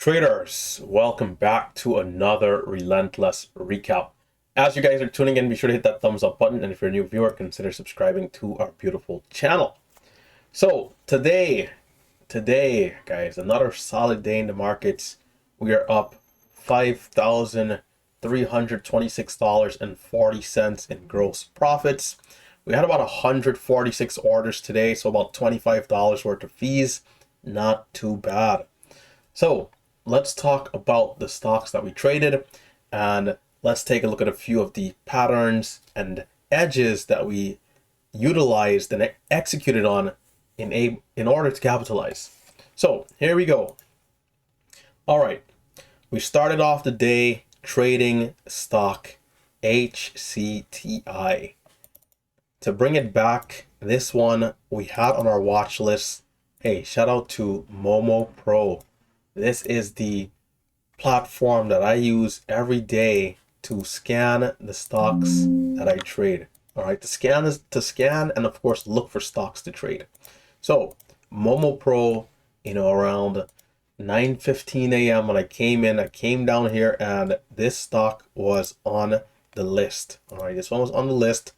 Traders, welcome back to another Relentless recap. As you guys are tuning in, be sure to hit that thumbs up button, and if you're a new viewer, consider subscribing to our beautiful channel. So today, guys, another solid day in the markets. We are up $5,326.40 in gross profits. We had about 146 orders today, so about $25 worth of fees. Not too bad. So let's talk about the stocks that we traded, and let's take a look at a few of the patterns and edges that we utilized and executed on in order to capitalize. So here we go. All right, we started off the day trading stock HCTI. To bring it back, this one we had on our watch list. Hey, shout out to Momo Pro. This is the platform that I use every day to scan the stocks that I trade. All right, to scan and of course look for stocks to trade. So Momo Pro, around 9:15 a.m. when I came down here and this stock was on the list. All right, this one was on the list.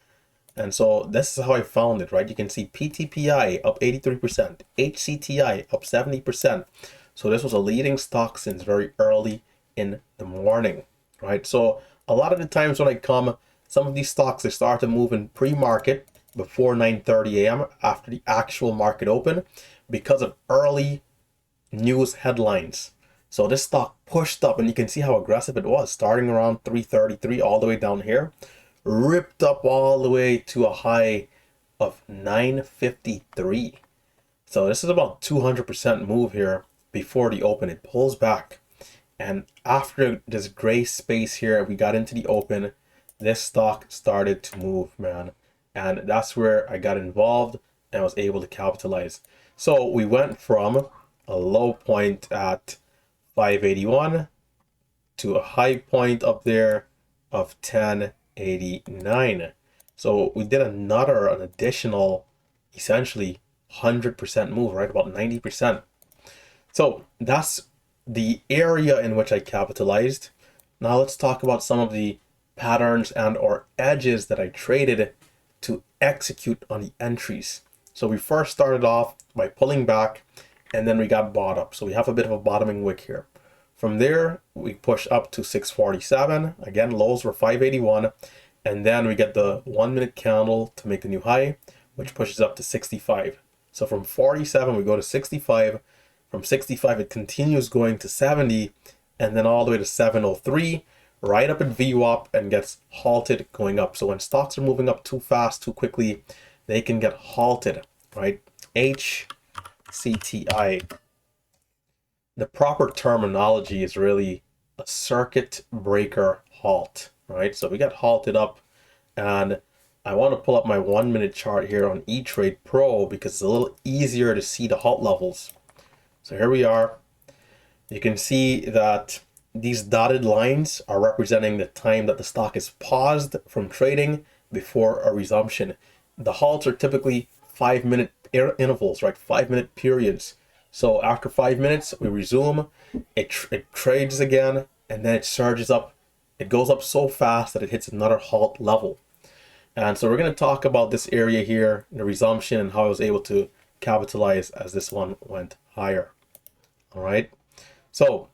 And so this is how I found it, right? You can see PTPI up 83%, HCTI up 70%. So this was a leading stock since very early in the morning, right? So a lot of the times when I come, some of these stocks, they start to move in pre-market before 9:30 a.m. after the actual market open because of early news headlines. So this stock pushed up, and you can see how aggressive it was, starting around 333 all the way down here, ripped up all the way to a high of 953. So this is about 200% move here. Before the open, it pulls back, and after this gray space here, we got into the open. This stock started to move, man, and that's where I got involved and was able to capitalize. So we went from a low point at 581 to a high point up there of 1089. So we did an additional essentially 100% move, right? About 90%. So that's the area in which I capitalized. Now let's talk about some of the patterns and or edges that I traded to execute on the entries. So we first started off by pulling back, and then we got bought up. So we have a bit of a bottoming wick here. From there, we push up to 647. Again, lows were 581. And then we get the 1 minute candle to make the new high, which pushes up to 65. So from 47, we go to 65. From 65, it continues going to 70, and then all the way to 703, right up at VWAP, and gets halted going up. So when stocks are moving up too fast, too quickly, they can get halted, right? HCTI. The proper terminology is really a circuit breaker halt, right? So we got halted up, and I want to pull up my 1 minute chart here on E-Trade Pro because it's a little easier to see the halt levels. So here we are. You can see that these dotted lines are representing the time that the stock is paused from trading before a resumption. The halts are typically 5-minute intervals, right? 5-minute periods. So after 5 minutes, we resume, it trades again, and then it surges up. It goes up so fast that it hits another halt level. And so we're going to talk about this area here, the resumption, and how I was able to capitalize as this one went higher. All right, so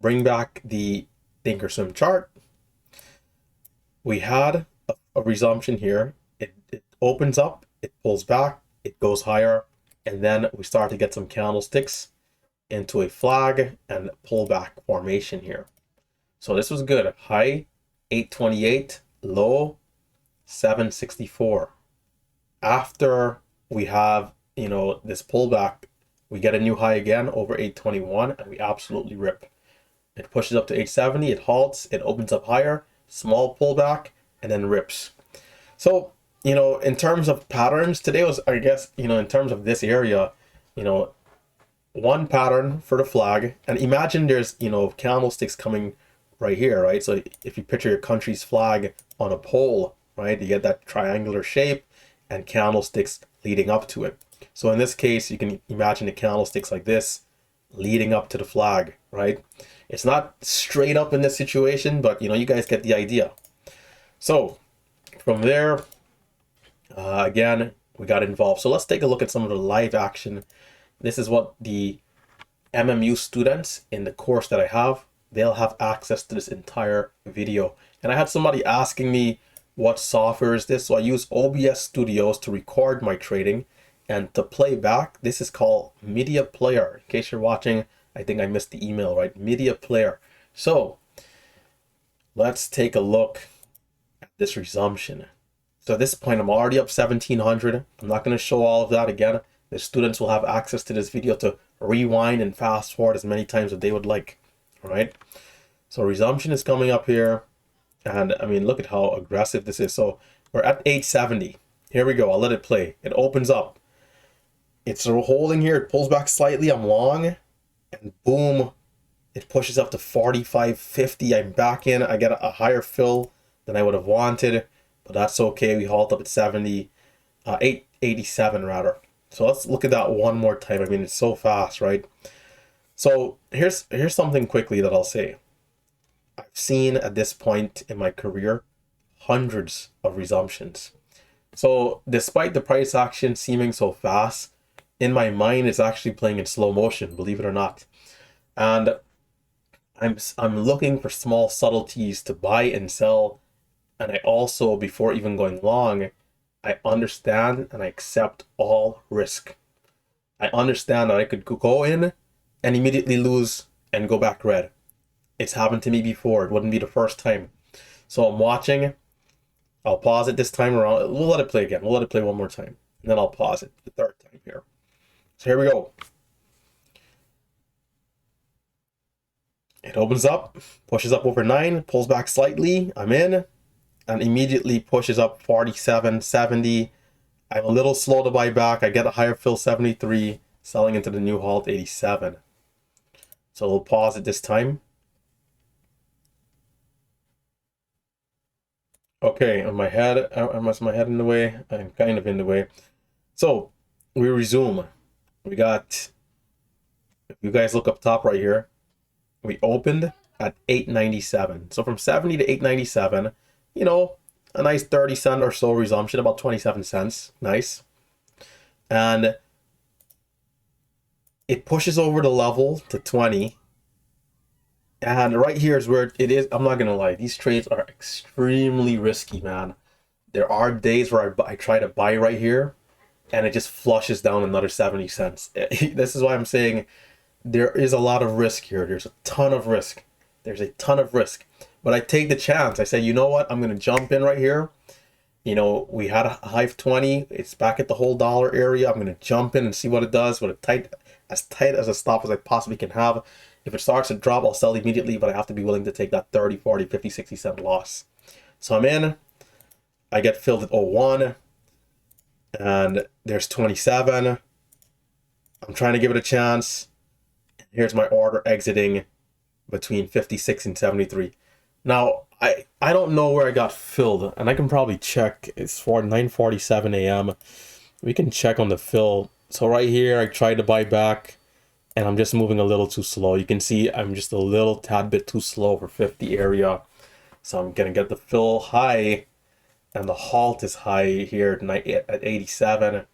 bring back the Thinkorswim chart. We had a resumption here. It opens up, it pulls back, it goes higher, and then we start to get some candlesticks into a flag and pullback formation here. So this was good. High 828, low 764. After we have this pullback, we get a new high again over 821, and we absolutely rip. It pushes up to 870, it halts, it opens up higher, small pullback, and then rips. So, in terms of patterns, today was, I guess, in terms of this area, one pattern for the flag. And imagine there's, candlesticks coming right here, right? So if you picture your country's flag on a pole, right, you get that triangular shape and candlesticks leading up to it. So in this case, you can imagine the candlesticks like this, leading up to the flag, right? It's not straight up in this situation, but you guys get the idea. So from there, again, we got involved. So let's take a look at some of the live action. This is what the MMU students in the course that I have, they'll have access to this entire video. And I had somebody asking me, what software is this? So I use OBS Studios to record my trading, and to play back, this is called Media Player. In case you're watching, I think I missed the email, right? Media Player. So let's take a look at this resumption. So at this point, I'm already up 1700. I'm not going to show all of that again. The students will have access to this video to rewind and fast forward as many times as they would like. All right. So resumption is coming up here. And I mean, look at how aggressive this is. So we're at 870. Here we go. I'll let it play. It opens up. It's holding here. It pulls back slightly. I'm long. And boom, it pushes up to 45.50. I'm back in. I get a higher fill than I would have wanted. But that's okay. We halt up at 887 rather. So let's look at that one more time. I mean, it's so fast, right? So here's something quickly that I'll say. I've seen at this point in my career hundreds of resumptions. So despite the price action seeming so fast, in my mind it's actually playing in slow motion, believe it or not. And I'm looking for small subtleties to buy and sell. And I also, before even going long, I understand and I accept all risk. I understand that I could go in and immediately lose and go back red. It's happened to me before. It wouldn't be the first time. So I'm watching. I'll pause it this time around. We'll let it play again. We'll let it play one more time. And then I'll pause it the third time here. So here we go. It opens up, pushes up over 9, pulls back slightly. I'm in. And immediately pushes up 47.70. I'm a little slow to buy back. I get a higher fill 73, selling into the new halt 87. So we'll pause it this time. Okay, am my head in the way? I'm kind of in the way. So we resume. We got, if you guys look up top right here, we opened at 897. So from 70 to 897, a nice 30-cent or so resumption, about 27 cents. Nice. And it pushes over the level to 20. And right here is where it is. I'm not going to lie. These trades are extremely risky, man. There are days where I try to buy right here and it just flushes down another 70 cents. This is why I'm saying there is a lot of risk here. There's a ton of risk. There's a ton of risk. But I take the chance. I say, you know what? I'm going to jump in right here. We had a high of 20. It's back at the whole dollar area. I'm going to jump in and see what it does with as tight as a stop as I possibly can have. If it starts to drop, I'll sell immediately, but I have to be willing to take that 30, 40, 50, 60 cent loss. So I'm in. I get filled at 01. And there's 27. I'm trying to give it a chance. Here's my order exiting between 56 and 73. Now, I don't know where I got filled, and I can probably check. It's for 9:47 a.m. We can check on the fill. So right here, I tried to buy back, and I'm just moving a little too slow. You can see I'm just a little tad bit too slow for 50 area. So I'm going to get the fill high, and the halt is high here at 87.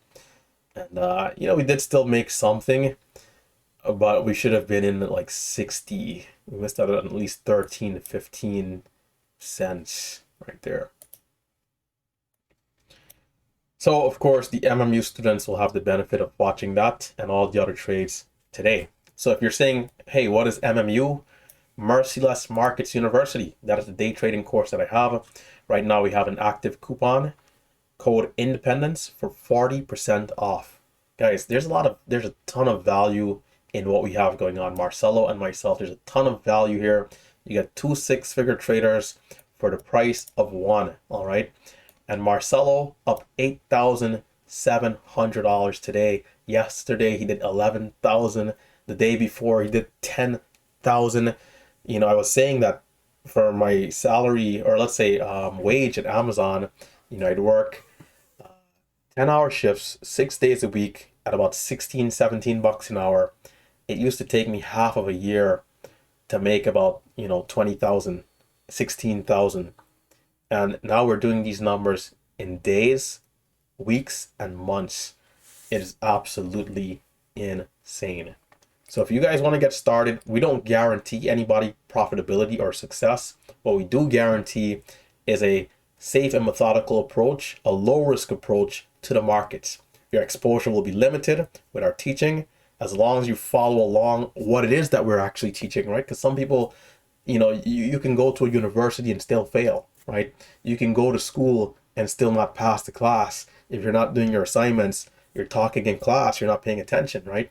And, we did still make something, but we should have been in at like 60. We missed out on at least 13 to 15 cents right there. So, of course, the MMU students will have the benefit of watching that and all the other trades today. So if you're saying, hey, what is MMU? Merciless Markets University. That is the day trading course that I have. Right now we have an active coupon code Independence for 40% off. Guys, there's a ton of value in what we have going on. Marcelo and myself, there's a ton of value here. You get 2 6-figure traders for the price of one, all right? And Marcelo up $8,700 today. Yesterday he did 11,000. The day before he did 10,000. I was saying that for my salary, or let's say wage at Amazon, I'd work 10-hour shifts 6 days a week at about 16, 17 bucks an hour. it used to take me half of a year to make about, 20,000, 16,000. And now we're doing these numbers in days, weeks, and months. It is absolutely insane. So if you guys want to get started, we don't guarantee anybody profitability or success. What we do guarantee is a safe and methodical approach, a low risk approach to the markets. Your exposure will be limited with our teaching as long as you follow along what it is that we're actually teaching, right? Because some people, you can go to a university and still fail, right? You can go to school and still not pass the class. If you're not doing your assignments, you're talking in class, you're not paying attention, right?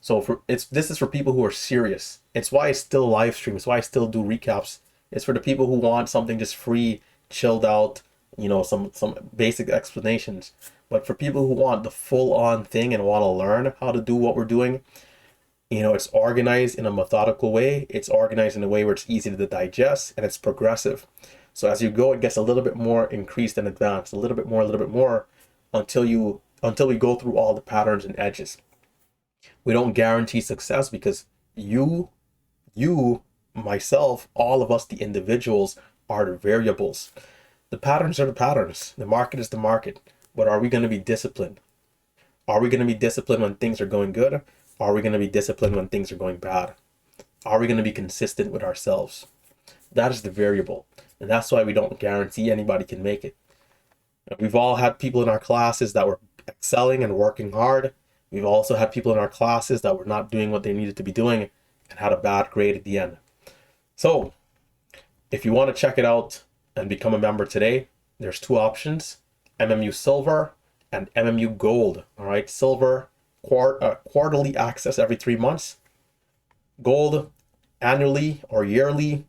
So this is for people who are serious. It's why I still live stream. It's why I still do recaps. It's for the people who want something just free, chilled out, some basic explanations. But for people who want the full on thing and want to learn how to do what we're doing, it's organized in a methodical way. It's organized in a way where it's easy to digest and it's progressive. So as you go, it gets a little bit more increased and advanced, a little bit more until we go through all the patterns and edges. We don't guarantee success because you, myself, all of us, the individuals, are the variables. The patterns are the patterns. The market is the market. But are we going to be disciplined? Are we going to be disciplined when things are going good? Are we going to be disciplined when things are going bad? Are we going to be consistent with ourselves? That is the variable. And that's why we don't guarantee anybody can make it. We've all had people in our classes that were excelling and working hard. We've also had people in our classes that were not doing what they needed to be doing and had a bad grade at the end. So if you want to check it out and become a member today, there's two options: MMU Silver and MMU Gold. All right, Silver, quarterly access every 3 months. Gold, annually or yearly.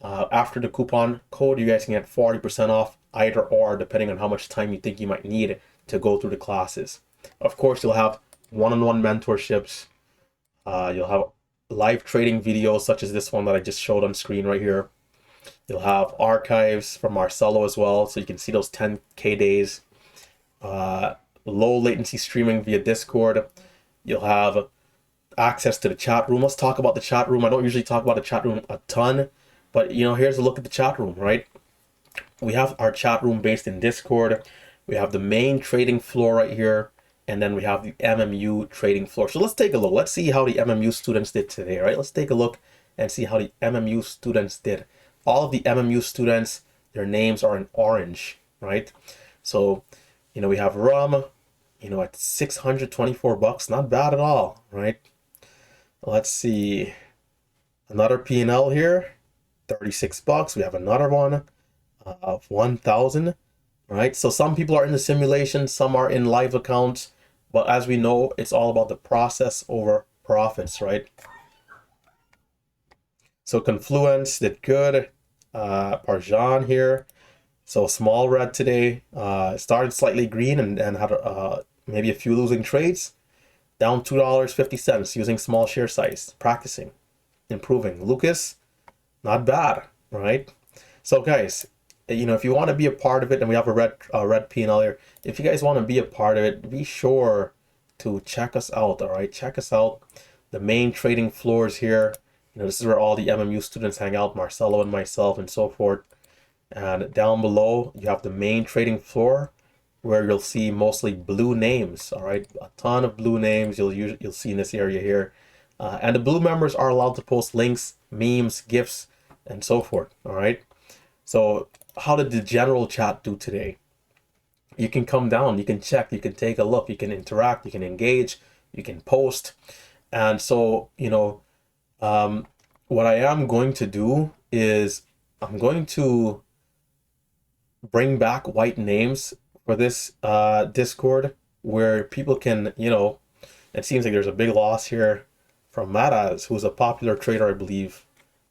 After the coupon code, you guys can get 40% off either or, depending on how much time you think you might need to go through the classes. Of course, you'll have one-on-one mentorships. You'll have live trading videos such as this one that I just showed on screen right here. You'll have archives from Marcelo as well, so you can see those 10K days. Low latency streaming via Discord. You'll have access to the chat room. Let's talk about the chat room. I don't usually talk about the chat room a ton, but here's a look at the chat room, right? We have our chat room based in Discord. We have the main trading floor right here, and then we have the MMU trading floor. So let's take a look. Let's see how the MMU students did today, right? Let's take a look and see how the MMU students did. All of the MMU students, their names are in orange, right? So, we have Rum, at $624, not bad at all, right? Let's see, another P&L here, $36. We have another one of 1,000, right? So some people are in the simulation, some are in live accounts, but as we know, it's all about the process over profits, right? So Confluence did good. Parjan here, so small red today. Started slightly green and had maybe a few losing trades. Down $2.50 using small share size, practicing, improving. Lucas, not bad, right? So guys, if you want to be a part of it, and we have a red P&L here. If you guys want to be a part of it, be sure to check us out. All right, check us out. The main trading floors here. This is where all the MMU students hang out, Marcelo and myself and so forth. And down below, you have the main trading floor where you'll see mostly blue names. All right, a ton of blue names you'll see in this area here. And the blue members are allowed to post links, memes, GIFs, and so forth. All right. So how did the general chat do today? You can come down, you can check, you can take a look, you can interact, you can engage, you can post. And so, what I am going to do is I'm going to bring back white names for this Discord where people can, it seems like there's a big loss here from Maraz, who's a popular trader, I believe,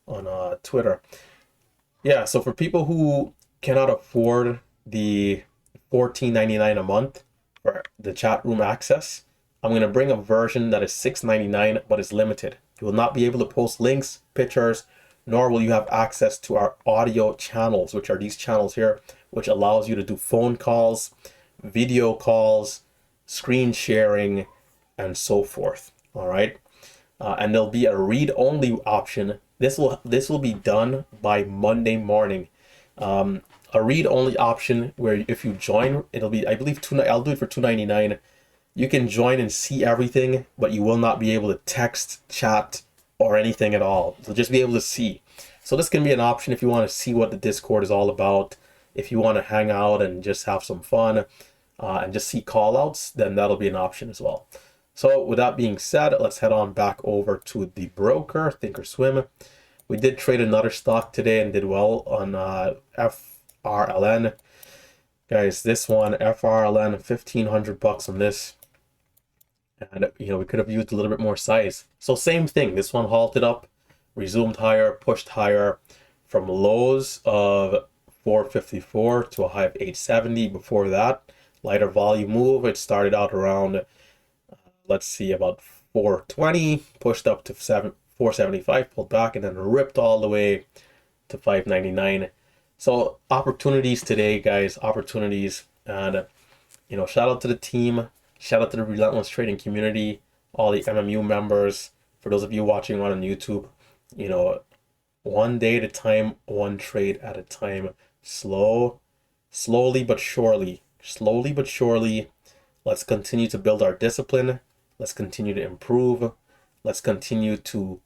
on Twitter. Yeah, so for people who cannot afford the $14.99 a month for the chat room access, I'm going to bring a version that is $6.99 but is limited. You will not be able to post links, pictures, nor will you have access to our audio channels, which are these channels here, which allows you to do phone calls, video calls, screen sharing, and so forth. All right. and there'll be a read-only option. This will be done by Monday morning. A read-only option where if you join, it'll be, I believe, I'll do it for $2.99. You can join and see everything, but you will not be able to text, chat, or anything at all. You'll just be able to see. So this can be an option if you want to see what the Discord is all about. If you want to hang out and just have some fun and just see callouts, then that'll be an option as well. So with that being said, let's head on back over to the broker, Thinkorswim. We did trade another stock today and did well on FRLN. Guys, this one, FRLN, 1,500 bucks on this. And, you know, we could have used a little bit more size. So same thing, this one halted up, resumed higher, pushed higher from lows of 454 to a high of 870 before that. Lighter volume move. It started out around, let's see, about 420, pushed up to 475, pulled back, and then ripped all the way to 599. So opportunities today, guys, opportunities. And, you know, shout out to the team. Shout out to the Relentless trading community, all the MMU members. For those of you watching on YouTube, you know, one day at a time, one trade at a time. Slowly but surely. Slowly but surely. Let's continue to build our discipline. Let's continue to improve. Let's continue to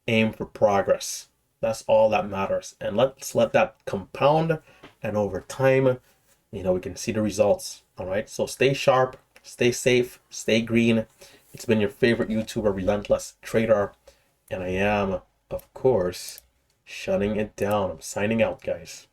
aim for progress. That's all that matters. And let's let that compound. And over time, you know, we can see the results. All right. So stay sharp, stay safe, stay green. It's been your favorite YouTuber, Relentless Trader. And I am, of course, shutting it down. I'm signing out, guys.